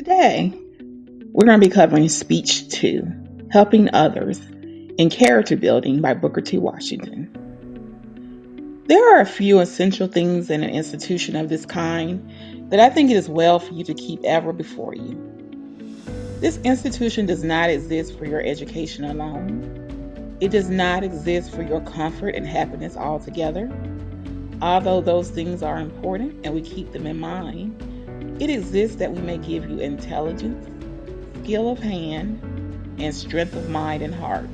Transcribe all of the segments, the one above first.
Today, we're going to be covering Speech 2, Helping Others in Character Building by Booker T. Washington. There are a few essential things in an institution of this kind that I think it is well for you to keep ever before you. This institution does not exist for your education alone. It does not exist for your comfort and happiness altogether. Although those things are important and we keep them in mind, it exists that we may give you intelligence, skill of hand, and strength of mind and heart,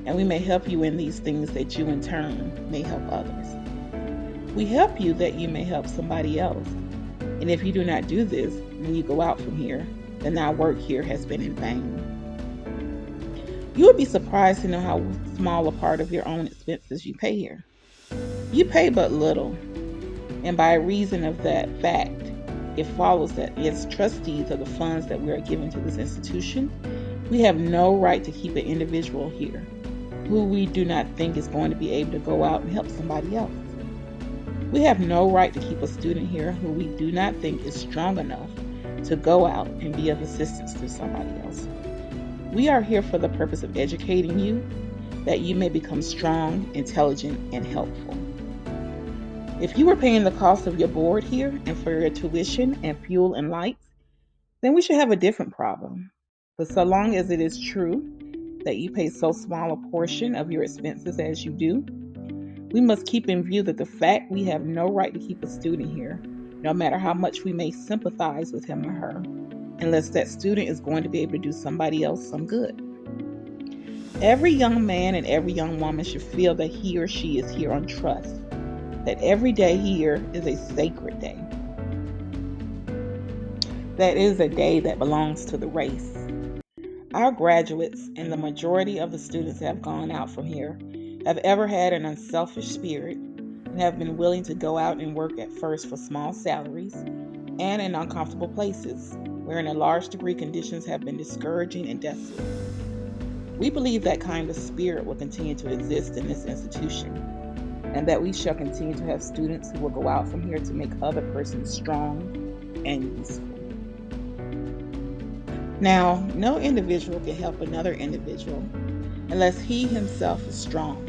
and we may help you in these things that you in turn may help others. We help you that you may help somebody else, and if you do not do this when you go out from here, then our work here has been in vain. You would be surprised to know how small a part of your own expenses you pay here. You pay but little, and by reason of that fact, it follows that as trustees of the funds that we are giving to this institution, we have no right to keep an individual here who we do not think is going to be able to go out and help somebody else. We have no right to keep a student here who we do not think is strong enough to go out and be of assistance to somebody else. We are here for the purpose of educating you, that you may become strong, intelligent, and helpful. If you were paying the cost of your board here and for your tuition and fuel and lights, then we should have a different problem. But so long as it is true that you pay so small a portion of your expenses as you do, we must keep in view that the fact we have no right to keep a student here, no matter how much we may sympathize with him or her, unless that student is going to be able to do somebody else some good. Every young man and every young woman should feel that he or she is here on trust, that every day here is a sacred day. That is a day that belongs to the race. Our graduates and the majority of the students that have gone out from here have ever had an unselfish spirit and have been willing to go out and work at first for small salaries and in uncomfortable places where in a large degree conditions have been discouraging and desolate. We believe that kind of spirit will continue to exist in this institution, and that we shall continue to have students who will go out from here to make other persons strong and useful. Now, no individual can help another individual unless he himself is strong.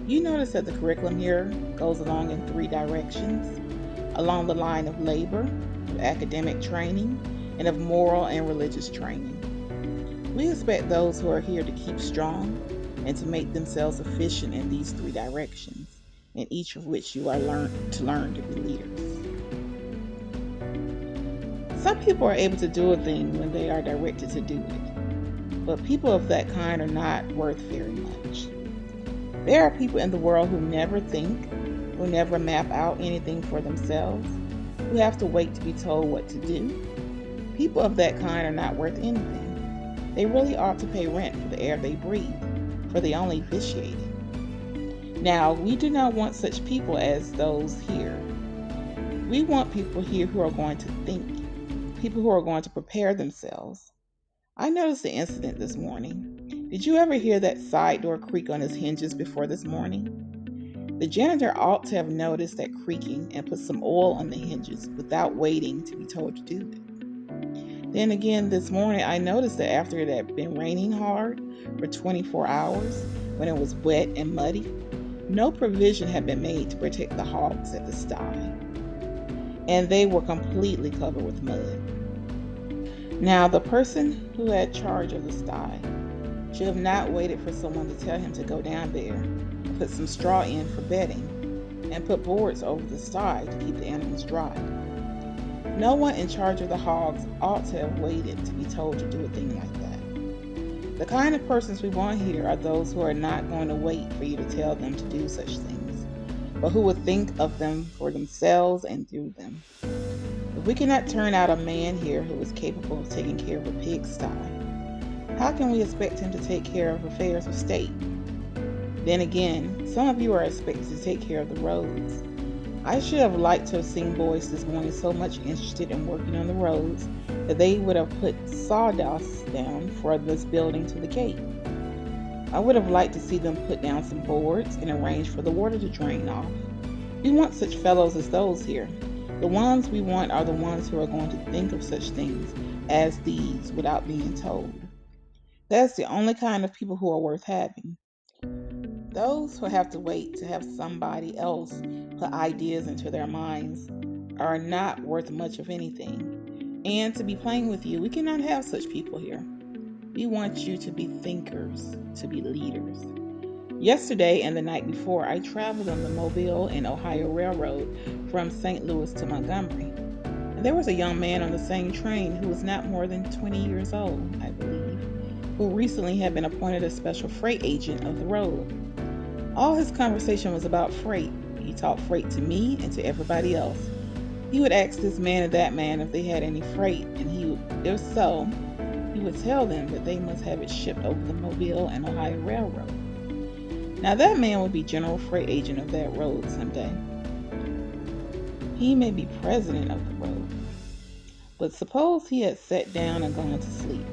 You notice that the curriculum here goes along in 3 directions, along the line of labor, of academic training, and of moral and religious training. We expect those who are here to keep strong and to make themselves efficient in these 3 directions, in each of which you are learn to be leaders. Some people are able to do a thing when they are directed to do it, but people of that kind are not worth very much. There are people in the world who never think, who never map out anything for themselves, who have to wait to be told what to do. People of that kind are not worth anything. They really ought to pay rent for the air they breathe, for they only vitiate it. Now, we do not want such people as those here. We want people here who are going to think, people who are going to prepare themselves. I noticed the incident this morning. Did you ever hear that side door creak on its hinges before this morning? The janitor ought to have noticed that creaking and put some oil on the hinges without waiting to be told to do it. Then again, this morning, I noticed that after it had been raining hard for 24 hours, when it was wet and muddy, no provision had been made to protect the hogs at the sty, and they were completely covered with mud. Now, the person who had charge of the sty should have not waited for someone to tell him to go down there and put some straw in for bedding and put boards over the sty to keep the animals dry. No one in charge of the hogs ought to have waited to be told to do a thing like that. The kind of persons we want here are those who are not going to wait for you to tell them to do such things, but who will think of them for themselves and do them. If we cannot turn out a man here who is capable of taking care of a pigsty, how can we expect him to take care of affairs of state? Then again, some of you are expected to take care of the roads. I should have liked to have seen boys this morning so much interested in working on the roads that they would have put sawdust down for this building to the gate. I would have liked to see them put down some boards and arrange for the water to drain off. We want such fellows as those here. The ones we want are the ones who are going to think of such things as these without being told. That's the only kind of people who are worth having. Those who have to wait to have somebody else put ideas into their minds are not worth much of anything. And to be plain with you, we cannot have such people here. We want you to be thinkers, to be leaders. Yesterday and the night before, I traveled on the Mobile and Ohio Railroad from St. Louis to Montgomery. And there was a young man on the same train who was not more than 20 years old, I believe, who recently had been appointed a special freight agent of the road. All his conversation was about freight. He talked freight to me and to everybody else. He would ask this man and that man if they had any freight, and if so, he would tell them that they must have it shipped over the Mobile and Ohio Railroad. Now that man would be general freight agent of that road someday. He may be president of the road. But suppose he had sat down and gone to sleep,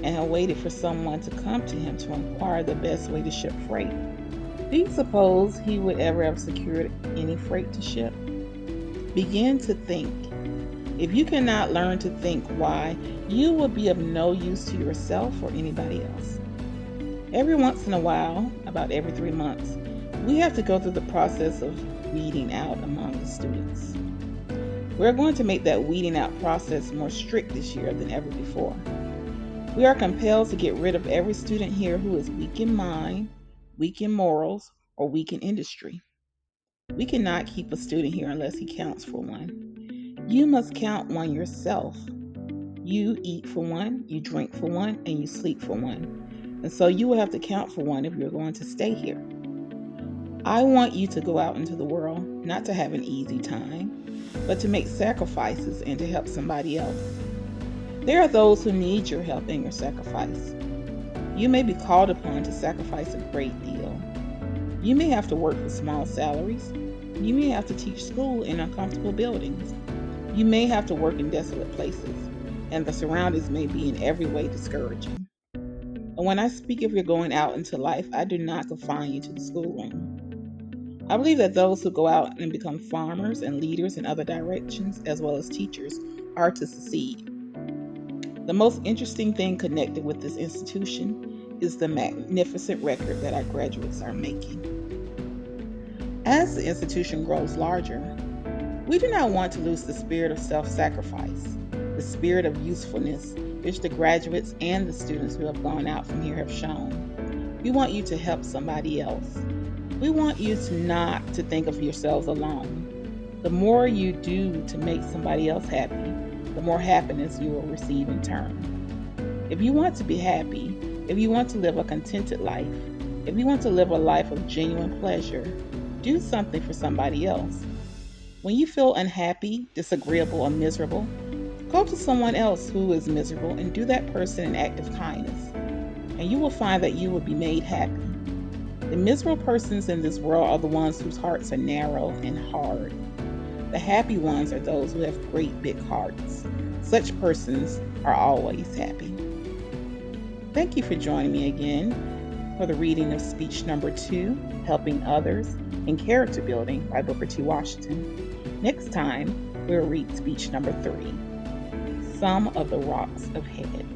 and had waited for someone to come to him to inquire the best way to ship freight. Do you suppose he would ever have secured any freight to ship? Begin to think. If you cannot learn to think why, you will be of no use to yourself or anybody else. Every once in a while, about every 3 months, we have to go through the process of weeding out among the students. We're going to make that weeding out process more strict this year than ever before. We are compelled to get rid of every student here who is weak in mind, weak in morals, or weak in industry. We cannot keep a student here unless he counts for one. You must count one yourself. You eat for one, you drink for one, and you sleep for one. And so you will have to count for one if you're going to stay here. I want you to go out into the world, not to have an easy time, but to make sacrifices and to help somebody else. There are those who need your help and your sacrifice. You may be called upon to sacrifice a great deal. You may have to work for small salaries. You may have to teach school in uncomfortable buildings. You may have to work in desolate places, and the surroundings may be in every way discouraging. And when I speak of your going out into life, I do not confine you to the schoolroom. I believe that those who go out and become farmers and leaders in other directions, as well as teachers, are to succeed. The most interesting thing connected with this institution is the magnificent record that our graduates are making. As the institution grows larger, we do not want to lose the spirit of self-sacrifice, the spirit of usefulness which the graduates and the students who have gone out from here have shown. We want you to help somebody else. We want you to not to think of yourselves alone. The more you do to make somebody else happy, the more happiness you will receive in turn. If you want to be happy, if you want to live a contented life, if you want to live a life of genuine pleasure, do something for somebody else. When you feel unhappy, disagreeable, or miserable, go to someone else who is miserable and do that person an act of kindness, and you will find that you will be made happy. The miserable persons in this world are the ones whose hearts are narrow and hard. The happy ones are those who have great big hearts. Such persons are always happy. Thank you for joining me again for the reading of speech number 2, Helping Others in Character Building by Booker T. Washington. Next time, we'll read speech number 3, Some of the Rocks of Head.